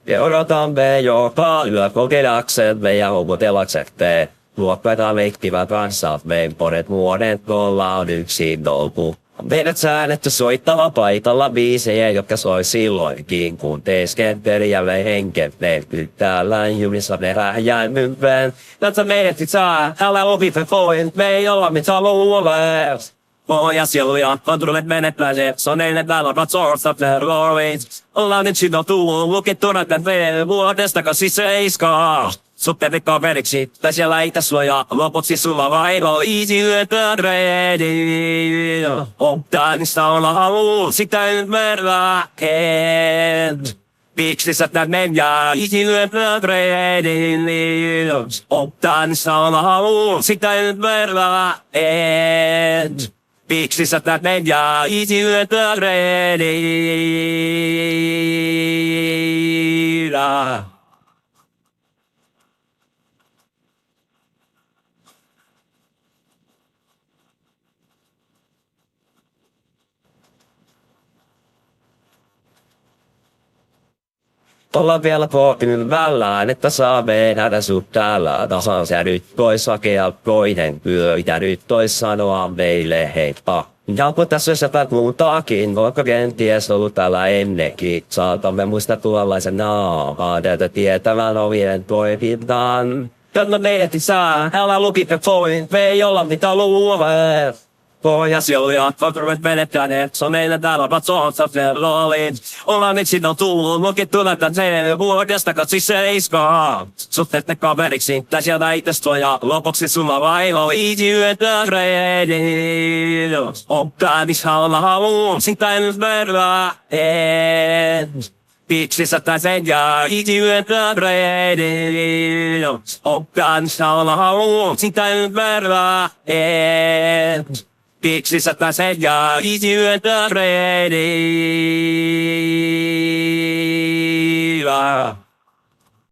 Ja odotamme jopa yökokeilaksemme ja houkutellaksemme. Luokkaita leikkivät kanssamme, monet vuodet ollaan yksin oltu. Meidät säännetty soittava paikalla biisejä, jotka soi silloinkin, kun teeskenteli jälleen henkemme. Nyt täällä junissa ne räjäimympään. Tätä meidät sit saa, älä opita poin, me ei olla mitään luolee. Pohjasieluja, kontrollit menettäneet, soneille täällä ratsorsa terrorit. Ollaan nyt sidottu, lukittuna tän vuodesta 87. Suhteet kaveriksi, tai siellä ei tässä suojaa, loput siis sulla vaivo, easy yötä ready. Ontaanista olla halu, sitä nyt merkeen. Miksi sä tän menjää, easy yötä ready. Ontaanista olla halu, sitä nyt merkeen. Miksi sä tän menjää, easy yötä ready. Ollaan vielä pohtimällään, että saamme nähdä sut täällä tasas ja nyt vois hakea toinen pyöitä, nyt vois sanoa meille heippa. Ja kun tässä jotain muutakin, vaikka kenties ollut täällä ennenkin, saatamme muistaa tuollaisen naamaan, tätä tietävän ovien toimintaan. Jotta meidät saa, älä lukita poin, me ei olla mitä luulee. Pohjasieluja, kontrollit menettäneet, soneille täällä ratsoonsa terrorit. Ollaan nyt sinne tullut, lukittuna tän sen vuodesta 87. Suhteet ne kaveriksi, tai sieltä itse suojaa, lopuksi sulla vaivo, easy yötä ready. Onkaan missä olla haluun, sitä ei nyt verran. Miksi sä tän sen ja easy yötä ready. Onkaan missä olla haluun, sitä ei nyt verran. Miksi sä tän sen ja easy yötä ready.